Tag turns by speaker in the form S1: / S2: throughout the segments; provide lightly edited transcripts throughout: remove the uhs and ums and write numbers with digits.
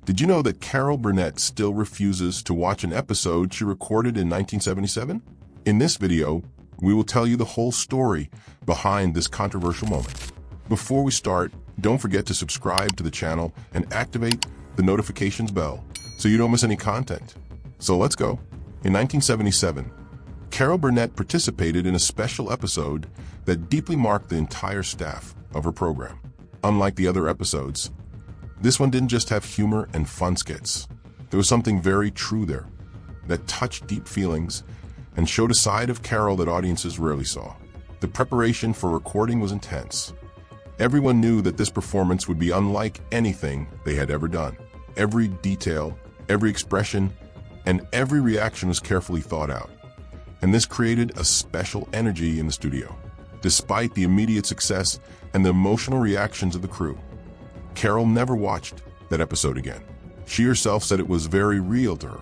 S1: Did you know that Carol Burnett still refuses to watch an episode she recorded in 1977? In this video, we will tell you the whole story behind this controversial moment. Before we start, don't forget to subscribe to the channel and activate the notifications bell so you don't miss any content. So let's go. In 1977, Carol Burnett participated in a special episode that deeply marked the entire staff of her program. Unlike the other episodes, this one didn't just have humor and fun skits. There was something very true there that touched deep feelings and showed a side of Carol that audiences rarely saw. The preparation for recording was intense. Everyone knew that this performance would be unlike anything they had ever done. Every detail, every expression, and every reaction was carefully thought out. And this created a special energy in the studio. Despite the immediate success and the emotional reactions of the crew, Carol never watched that episode again. She herself said it was very real to her,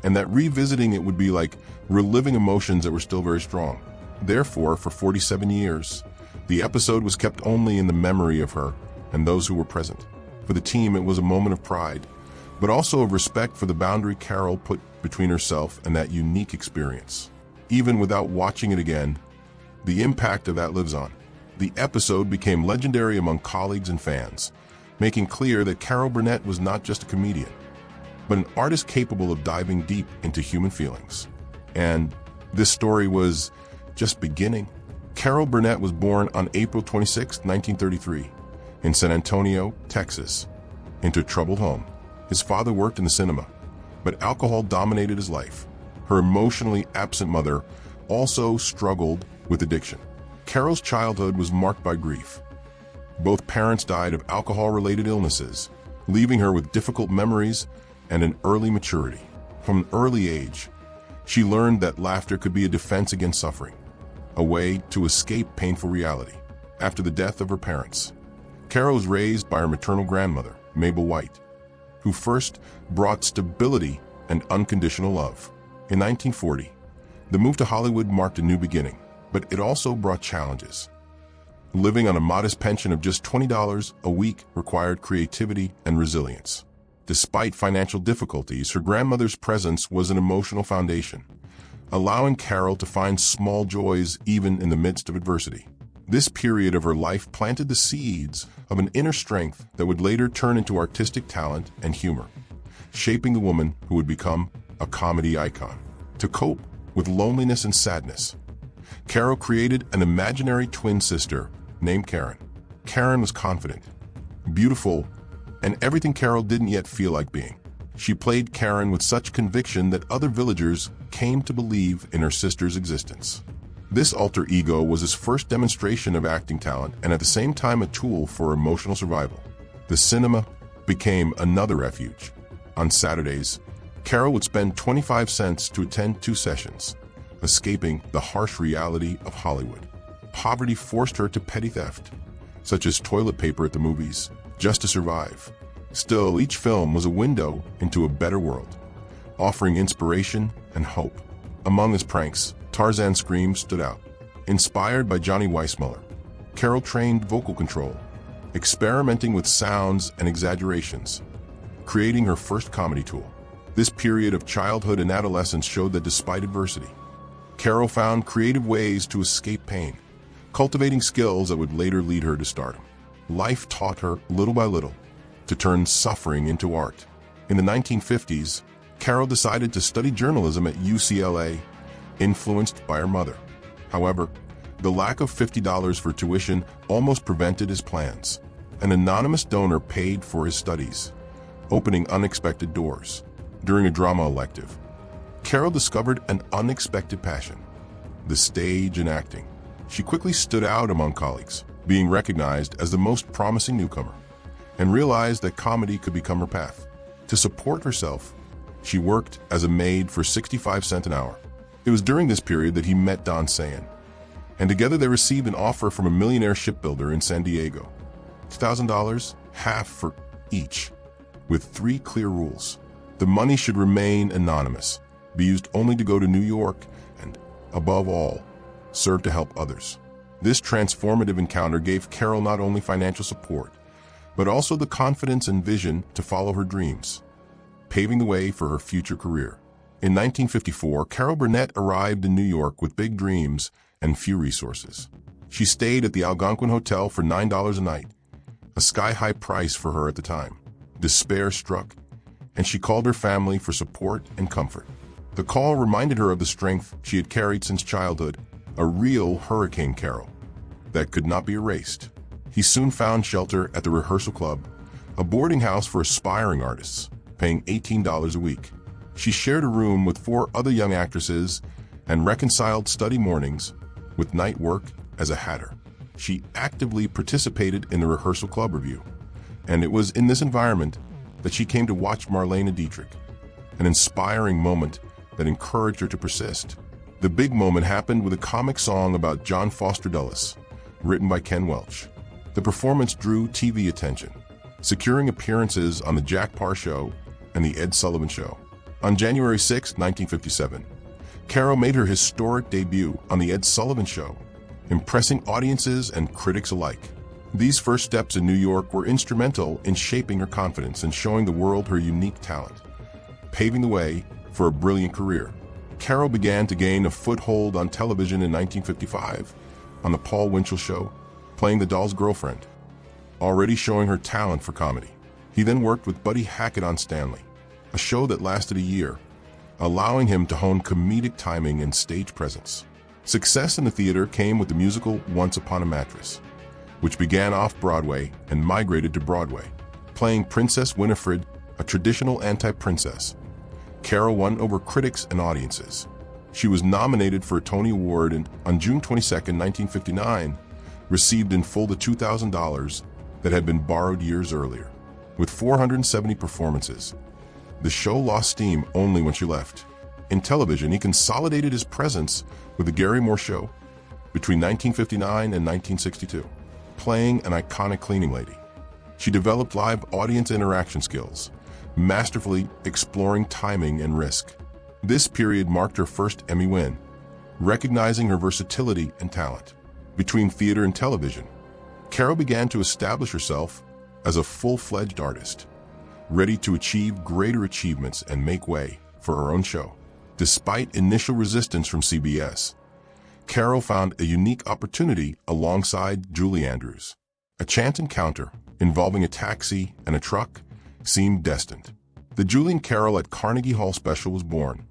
S1: and that revisiting it would be like reliving emotions that were still very strong. Therefore, for 47 years, the episode was kept only in the memory of her and those who were present. For the team, it was a moment of pride, but also of respect for the boundary Carol put between herself and that unique experience. Even without watching it again, the impact of that lives on. The episode became legendary among colleagues and fans, making clear that Carol Burnett was not just a comedian, but an artist capable of diving deep into human feelings. And this story was just beginning. Carol Burnett was born on April 26, 1933, in San Antonio, Texas, into a troubled home. His father worked in the cinema, but alcohol dominated his life. Her emotionally absent mother also struggled with addiction. Carol's childhood was marked by grief. Both parents died of alcohol-related illnesses, leaving her with difficult memories and an early maturity. From an early age, she learned that laughter could be a defense against suffering, a way to escape painful reality. After the death of her parents, Carol was raised by her maternal grandmother, Mabel White, who first brought stability and unconditional love. In 1940, the move to Hollywood marked a new beginning, but it also brought challenges. Living on a modest pension of just $20 a week required creativity and resilience. Despite financial difficulties, her grandmother's presence was an emotional foundation, allowing Carol to find small joys even in the midst of adversity. This period of her life planted the seeds of an inner strength that would later turn into artistic talent and humor, shaping the woman who would become a comedy icon. To cope with loneliness and sadness, Carol created an imaginary twin sister named Karen. Karen was confident, beautiful, and everything Carol didn't yet feel like being. She played Karen with such conviction that other villagers came to believe in her sister's existence. This alter ego was his first demonstration of acting talent and at the same time a tool for emotional survival. The cinema became another refuge. On Saturdays, Carol would spend 25 cents to attend 2 sessions, escaping the harsh reality of Hollywood. Poverty forced her to petty theft, such as toilet paper at the movies, just to survive. Still, each film was a window into a better world, offering inspiration and hope. Among his pranks, Tarzan screams stood out. Inspired by Johnny Weissmuller, Carol trained vocal control, experimenting with sounds and exaggerations, creating her first comedy tool. This period of childhood and adolescence showed that despite adversity, Carol found creative ways to escape pain, cultivating skills that would later lead her to stardom. Life taught her, little by little, to turn suffering into art. In the 1950s, Carol decided to study journalism at UCLA, influenced by her mother. However, the lack of $50 for tuition almost prevented his plans. An anonymous donor paid for his studies, opening unexpected doors. During a drama elective, Carol discovered an unexpected passion: the stage and acting. She quickly stood out among colleagues, being recognized as the most promising newcomer, and realized that comedy could become her path. To support herself, she worked as a maid for 65 cents an hour. It was during this period that he met Don Sayan, and together they received an offer from a millionaire shipbuilder in San Diego. $2,000, half for each, with 3 clear rules. The money should remain anonymous, be used only to go to New York, and, above all, serve to help others. This transformative encounter gave Carol not only financial support, but also the confidence and vision to follow her dreams, paving the way for her future career. In 1954, Carol Burnett arrived in New York with big dreams and few resources. She stayed at the Algonquin Hotel for $9 a night, a sky-high price for her at the time. Despair struck, and she called her family for support and comfort. The call reminded her of the strength she had carried since childhood, a real Hurricane Carol that could not be erased. He soon found shelter at the Rehearsal Club, a boarding house for aspiring artists, paying $18 a week. She shared a room with 4 other young actresses and reconciled study mornings with night work as a hatter. She actively participated in the Rehearsal Club review, and it was in this environment that she came to watch Marlene Dietrich, an inspiring moment that encouraged her to persist. The big moment happened with a comic song about John Foster Dulles, written by Ken Welch. The performance drew TV attention, securing appearances on The Jack Paar Show and The Ed Sullivan Show. On January 6, 1957, Carol made her historic debut on The Ed Sullivan Show, impressing audiences and critics alike. These first steps in New York were instrumental in shaping her confidence and showing the world her unique talent, paving the way for a brilliant career. Carol began to gain a foothold on television in 1955 on The Paul Winchell Show, playing the doll's girlfriend, already showing her talent for comedy. He then worked with Buddy Hackett on Stanley, a show that lasted a year, allowing him to hone comedic timing and stage presence. Success in the theater came with the musical Once Upon a Mattress, which began off-Broadway and migrated to Broadway. Playing Princess Winifred, a traditional anti-princess, Carol won over critics and audiences. She was nominated for a Tony Award and, on June 22, 1959, received in full the $2,000 that had been borrowed years earlier. With 470 performances, the show lost steam only when she left. In television, he consolidated his presence with The Gary Moore Show between 1959 and 1962, playing an iconic cleaning lady. She developed live audience interaction skills, masterfully exploring timing and risk. This period marked her first Emmy win, recognizing her versatility and talent. Between theater and television, Carol began to establish herself as a full-fledged artist, ready to achieve greater achievements and make way for her own show. Despite initial resistance from CBS, Carol found a unique opportunity alongside Julie Andrews. A chance encounter involving a taxi and a truck seemed destined. The Julie and Carol at Carnegie Hall special was born,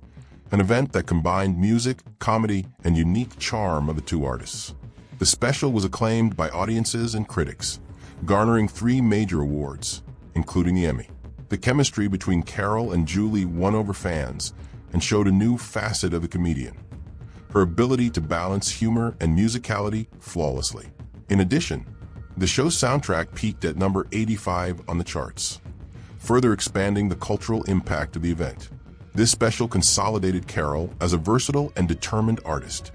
S1: an event that combined music, comedy, and unique charm of the two artists. The special was acclaimed by audiences and critics, garnering 3 major awards, including the Emmy. The chemistry between Carol and Julie won over fans and showed a new facet of the comedian, her ability to balance humor and musicality flawlessly. In addition, the show's soundtrack peaked at number 85 on the charts, further expanding the cultural impact of the event. This special consolidated Carol as a versatile and determined artist,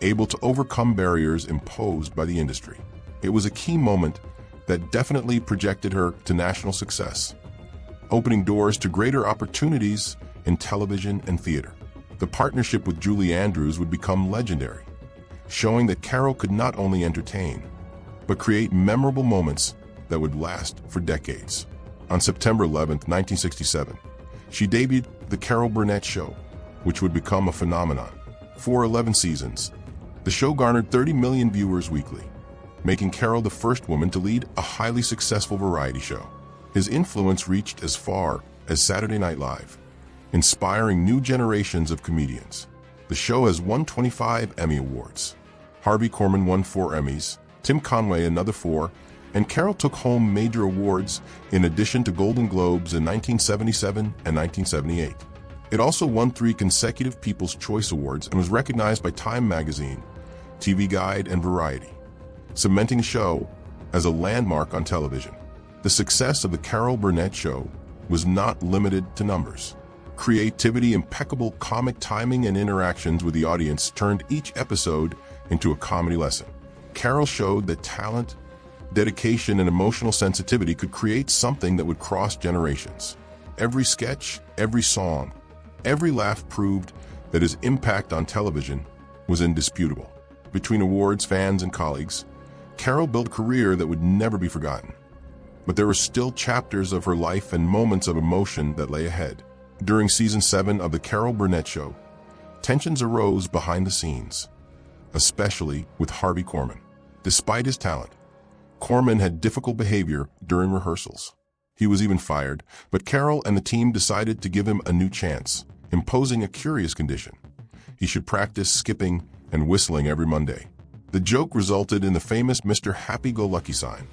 S1: able to overcome barriers imposed by the industry. It was a key moment that definitely projected her to national success, opening doors to greater opportunities in television and theater. The partnership with Julie Andrews would become legendary, showing that Carol could not only entertain, but create memorable moments that would last for decades. On September 11, 1967, she debuted The Carol Burnett Show, which would become a phenomenon. For 11 seasons, the show garnered 30 million viewers weekly, making Carol the first woman to lead a highly successful variety show. His influence reached as far as Saturday Night Live, inspiring new generations of comedians. The show has won 25 Emmy Awards. Harvey Korman won 4 Emmys, Tim Conway another 4, and Carol took home major awards in addition to Golden Globes in 1977 and 1978. It also won 3 consecutive People's Choice Awards and was recognized by Time Magazine, TV Guide, and Variety, cementing the show as a landmark on television. The success of The Carol Burnett Show was not limited to numbers. Creativity, impeccable comic timing, and interactions with the audience turned each episode into a comedy lesson. Carol showed that talent, dedication, and emotional sensitivity could create something that would cross generations. Every sketch, every song, every laugh proved that his impact on television was indisputable. Between awards, fans, and colleagues, Carol built a career that would never be forgotten. but there were still chapters of her life and moments of emotion that lay ahead. During Season 7 of The Carol Burnett Show, tensions arose behind the scenes, especially with Harvey Korman. Despite his talent, Korman had difficult behavior during rehearsals. He was even fired, but Carol and the team decided to give him a new chance, imposing a curious condition. He should practice skipping and whistling every Monday. The joke resulted in the famous Mr. Happy-Go-Lucky sign,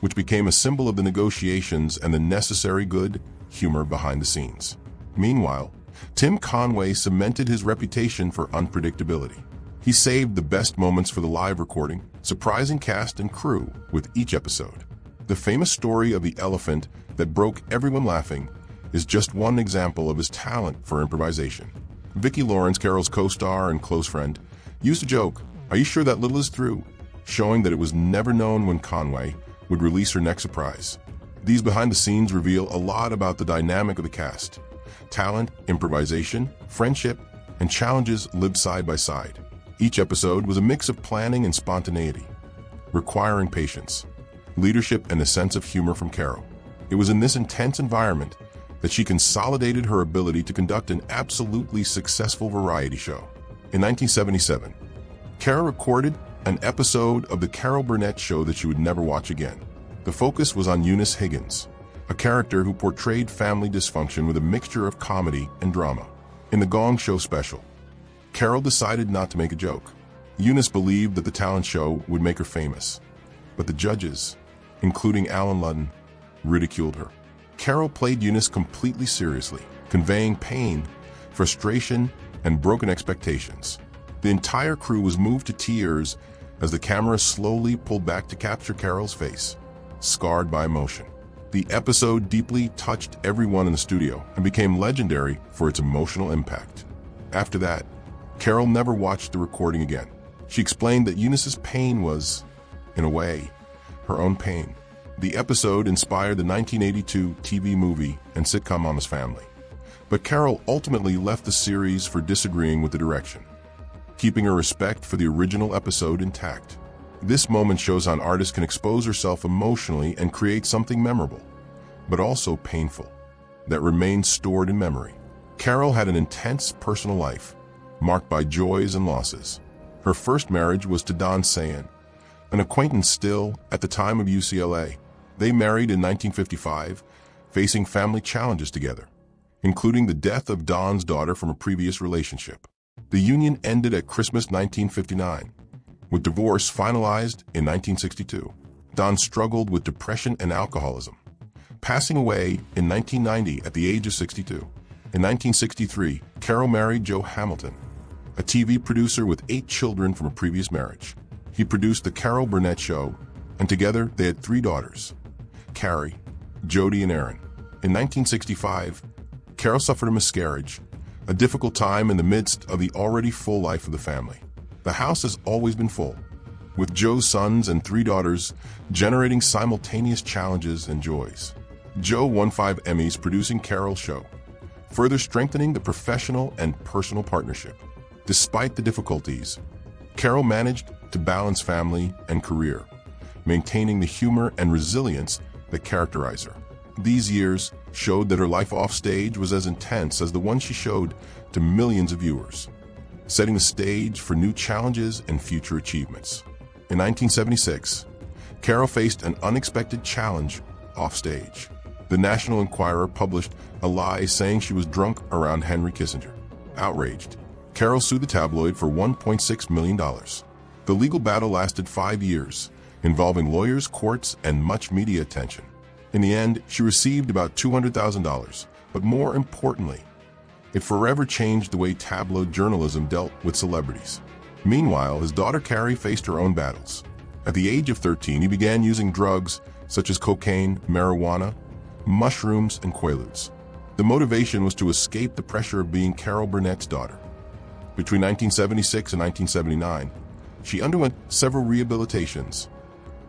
S1: which became a symbol of the negotiations and the necessary good humor behind the scenes. Meanwhile, Tim Conway cemented his reputation for unpredictability. He saved the best moments for the live recording, surprising cast and crew with each episode. The famous story of the elephant that broke everyone laughing is just one example of his talent for improvisation. Vicki Lawrence, Carol's co-star and close friend, used to joke, "Are you sure that little is through?" showing that it was never known when Conway would release her next surprise. These behind the scenes reveal a lot about the dynamic of the cast. Talent, improvisation, friendship, and challenges lived side by side. Each episode was a mix of planning and spontaneity, requiring patience, leadership, and a sense of humor from Carol. It was in this intense environment that she consolidated her ability to conduct an absolutely successful variety show. In 1977, Carol recorded an episode of The Carol Burnett Show that she would never watch again. The focus was on Eunice Higgins, a character who portrayed family dysfunction with a mixture of comedy and drama. In the Gong Show special, Carol decided not to make a joke. Eunice believed that the talent show would make her famous, but the judges, including Alan Ludden, ridiculed her. Carol played Eunice completely seriously, conveying pain, frustration, and broken expectations. The entire crew was moved to tears as the camera slowly pulled back to capture Carol's face, scarred by emotion. The episode deeply touched everyone in the studio and became legendary for its emotional impact. After that, Carol never watched the recording again. She explained that Eunice's pain was, in a way, her own pain. The episode inspired the 1982 TV movie and sitcom Mama's Family. But Carol ultimately left the series for disagreeing with the direction, keeping her respect for the original episode intact. This moment shows how an artist can expose herself emotionally and create something memorable, but also painful, that remains stored in memory. Carol had an intense personal life, marked by joys and losses. Her first marriage was to Don Sayan, an acquaintance still at the time of UCLA. They married in 1955, facing family challenges together, including the death of Don's daughter from a previous relationship. The union ended at Christmas 1959, with divorce finalized in 1962. Don struggled with depression and alcoholism, passing away in 1990 at the age of 62. In 1963, Carol married Joe Hamilton, a TV producer with 8 children from a previous marriage. He produced The Carol Burnett Show, and together they had 3 daughters, Carrie, Jody, and Erin. In 1965, Carol suffered a miscarriage, a difficult time in the midst of the already full life of the family. The house has always been full, with Joe's sons and 3 daughters generating simultaneous challenges and joys. Joe won 5 Emmys producing Carol's show, further strengthening the professional and personal partnership. Despite the difficulties, Carol managed to balance family and career, maintaining the humor and resilience that characterize her. These years showed that her life offstage was as intense as the one she showed to millions of viewers, setting the stage for new challenges and future achievements. In 1976, Carol faced an unexpected challenge offstage. The National Enquirer published a lie saying she was drunk around Henry Kissinger. Outraged, Carol sued the tabloid for $1.6 million. The legal battle lasted 5 years, involving lawyers, courts, and much media attention. In the end, she received about $200,000, but more importantly, it forever changed the way tabloid journalism dealt with celebrities. Meanwhile, his daughter Carrie faced her own battles. At the age of 13, he began using drugs such as cocaine, marijuana, mushrooms, and quaaludes. The motivation was to escape the pressure of being Carol Burnett's daughter. Between 1976 and 1979, she underwent several rehabilitations,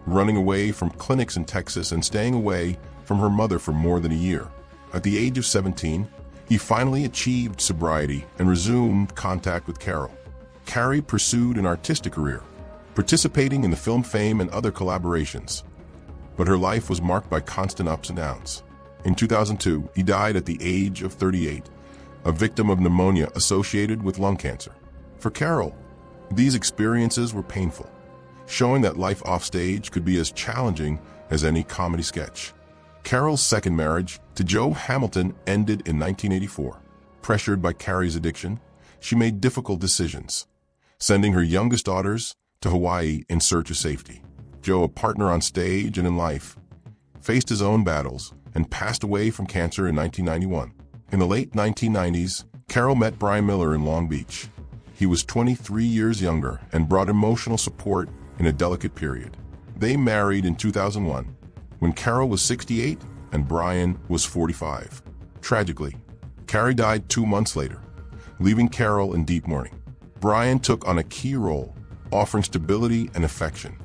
S1: running away from clinics in Texas and staying away from her mother for more than a year. At the age of 17, he finally achieved sobriety and resumed contact with Carol. Carrie pursued an artistic career, participating in the film Fame and other collaborations. but her life was marked by constant ups and downs. In 2002, he died at the age of 38, a victim of pneumonia associated with lung cancer. For Carol, these experiences were painful, showing that life offstage could be as challenging as any comedy sketch. Carol's second marriage to Joe Hamilton ended in 1984. Pressured by Carrie's addiction, she made difficult decisions, sending her youngest daughters to Hawaii in search of safety. Joe, a partner on stage and in life, faced his own battles and passed away from cancer in 1991. In the late 1990s, Carol met Brian Miller in Long Beach. He was 23 years younger and brought emotional support in a delicate period. They married in 2001, when Carol was 68 and Brian was 45. Tragically, Carrie died 2 months later, leaving Carol in deep mourning. Brian took on a key role, offering stability and affection,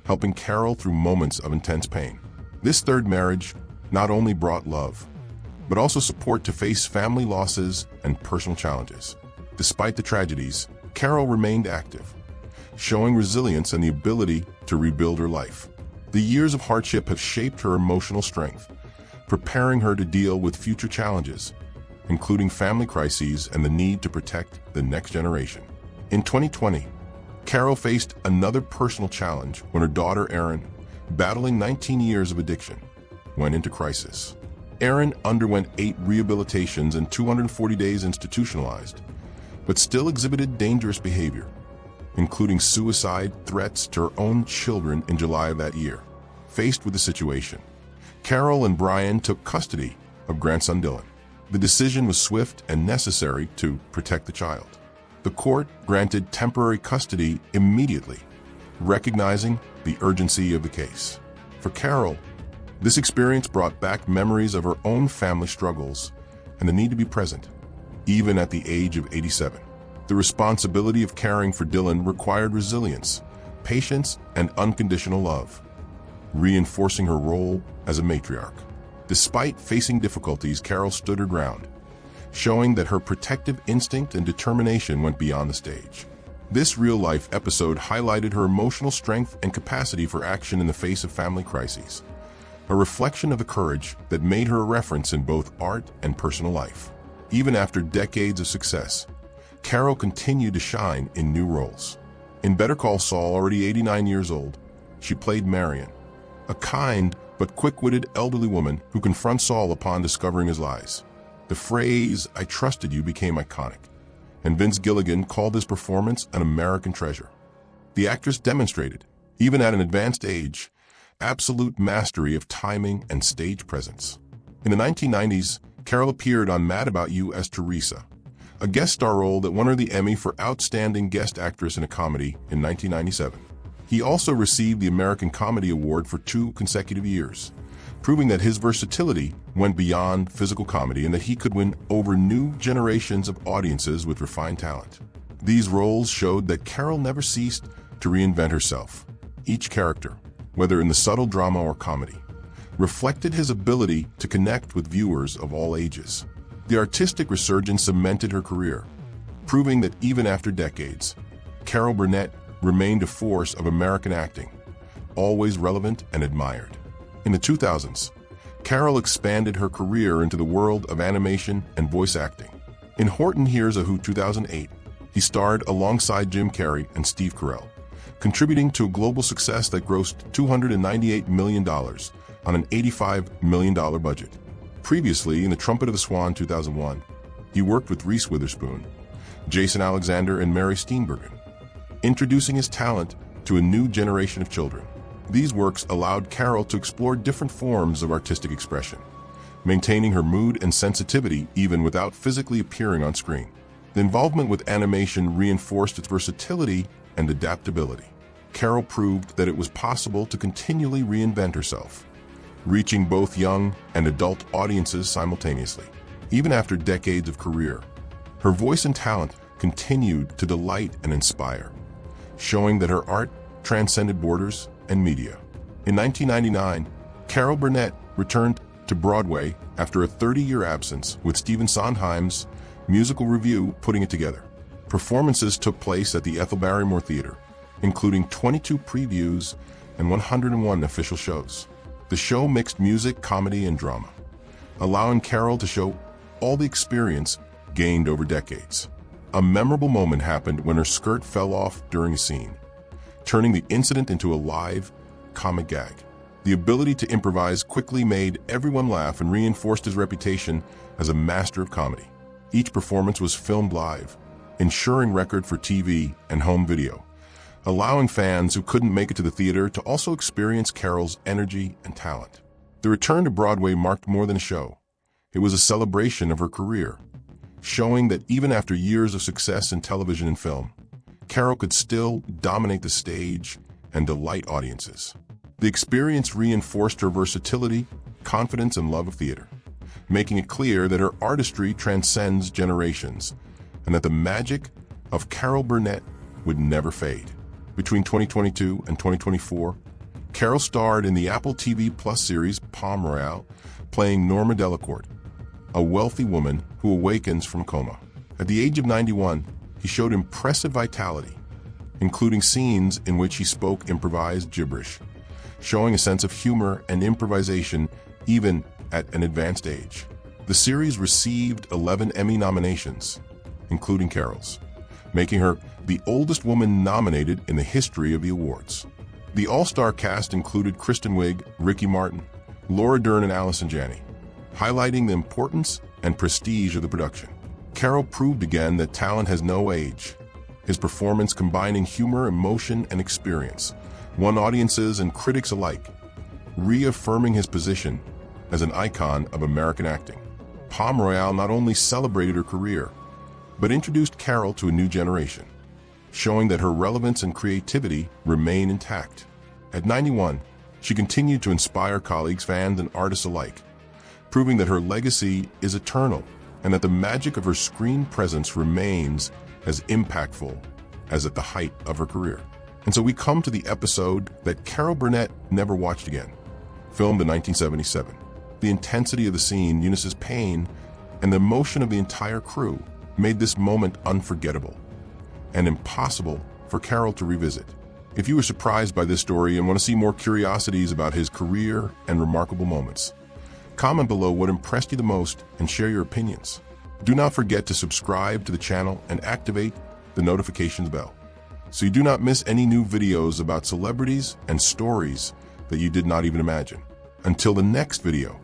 S1: helping Carol through moments of intense pain. This third marriage not only brought love, but also support to face family losses and personal challenges. Despite the tragedies, Carol remained active, showing resilience and the ability to rebuild her life. The years of hardship have shaped her emotional strength, preparing her to deal with future challenges, including family crises and the need to protect the next generation. In 2020, Carol faced another personal challenge when her daughter Erin, battling 19 years of addiction, went into crisis. Erin underwent 8 rehabilitations and 240 days institutionalized, but still exhibited dangerous behavior, including suicide threats to her own children in July of that year. Faced with the situation, Carol and Brian took custody of grandson Dylan. The decision was swift and necessary to protect the child. The court granted temporary custody immediately, recognizing the urgency of the case. For Carol, this experience brought back memories of her own family struggles and the need to be present, even at the age of 87. The responsibility of caring for Dylan required resilience, patience, and unconditional love, reinforcing her role as a matriarch. Despite facing difficulties, Carol stood her ground, showing that her protective instinct and determination went beyond the stage. This real-life episode highlighted her emotional strength and capacity for action in the face of family crises, a reflection of the courage that made her a reference in both art and personal life. Even after decades of success, Carol continued to shine in new roles. In Better Call Saul, already 89 years old, she played Marion, a kind but quick-witted elderly woman who confronts Saul upon discovering his lies. The phrase, "I trusted you," became iconic, and Vince Gilligan called this performance an American treasure. The actress demonstrated, even at an advanced age, absolute mastery of timing and stage presence. In the 1990s, Carol appeared on Mad About You as Teresa, a guest star role that won her the Emmy for Outstanding Guest Actress in a Comedy in 1997. He also received the American Comedy Award for 2 consecutive years, proving that his versatility went beyond physical comedy and that he could win over new generations of audiences with refined talent. These roles showed that Carol never ceased to reinvent herself. Each character, whether in the subtle drama or comedy, reflected his ability to connect with viewers of all ages. The artistic resurgence cemented her career, proving that even after decades, Carol Burnett remained a force of American acting, always relevant and admired. In the 2000s, Carol expanded her career into the world of animation and voice acting. In Horton Hears a Who 2008, he starred alongside Jim Carrey and Steve Carell, contributing to a global success that grossed $298 million on an $85 million budget. Previously, in The Trumpet of the Swan 2001, he worked with Reese Witherspoon, Jason Alexander, and Mary Steenburgen, introducing his talent to a new generation of children. These works allowed Carol to explore different forms of artistic expression, maintaining her mood and sensitivity even without physically appearing on screen. The involvement with animation reinforced its versatility and adaptability. Carol proved that it was possible to continually reinvent herself, reaching both young and adult audiences simultaneously. Even after decades of career, her voice and talent continued to delight and inspire, showing that her art transcended borders and media. In 1999, Carol Burnett returned to Broadway after a 30-year absence, with Stephen Sondheim's musical review putting it together. Performances took place at the Ethel Barrymore Theater, including 22 previews and 101 official shows. The show mixed music, comedy, and drama, allowing Carol to show all the experience gained over decades. A memorable moment happened when her skirt fell off during a scene, turning the incident into a live, comic gag. The ability to improvise quickly made everyone laugh and reinforced his reputation as a master of comedy. Each performance was filmed live, ensuring record for TV and home video, allowing fans who couldn't make it to the theater to also experience Carol's energy and talent. The return to Broadway marked more than a show. It was a celebration of her career, showing that even after years of success in television and film, Carol could still dominate the stage and delight audiences. The experience reinforced her versatility, confidence, and love of theater, making it clear that her artistry transcends generations and that the magic of Carol Burnett would never fade. Between 2022 and 2024, Carol starred in the Apple TV Plus series Palm Royale, playing Norma Delacourt, a wealthy woman who awakens from coma. At the age of 91, he showed impressive vitality, including scenes in which he spoke improvised gibberish, showing a sense of humor and improvisation even at an advanced age. The series received 11 Emmy nominations, including Carol's, making her the oldest woman nominated in the history of the awards. The all-star cast included Kristen Wiig, Ricky Martin, Laura Dern, and Allison Janney, highlighting the importance and prestige of the production. Carol proved again that talent has no age. His performance, combining humor, emotion, and experience, won audiences and critics alike, reaffirming his position as an icon of American acting. Palm Royale not only celebrated her career, but introduced Carol to a new generation, showing that her relevance and creativity remain intact. At 91, she continued to inspire colleagues, fans, and artists alike, proving that her legacy is eternal and that the magic of her screen presence remains as impactful as at the height of her career. And so we come to the episode that Carol Burnett never watched again, filmed in 1977. The intensity of the scene, Eunice's pain, and the emotion of the entire crew made this moment unforgettable and impossible for Carol to revisit. If you were surprised by this story and want to see more curiosities about his career and remarkable moments, comment below what impressed you the most and share your opinions. Do not forget to subscribe to the channel and activate the notifications bell, so you do not miss any new videos about celebrities and stories that you did not even imagine. Until the next video,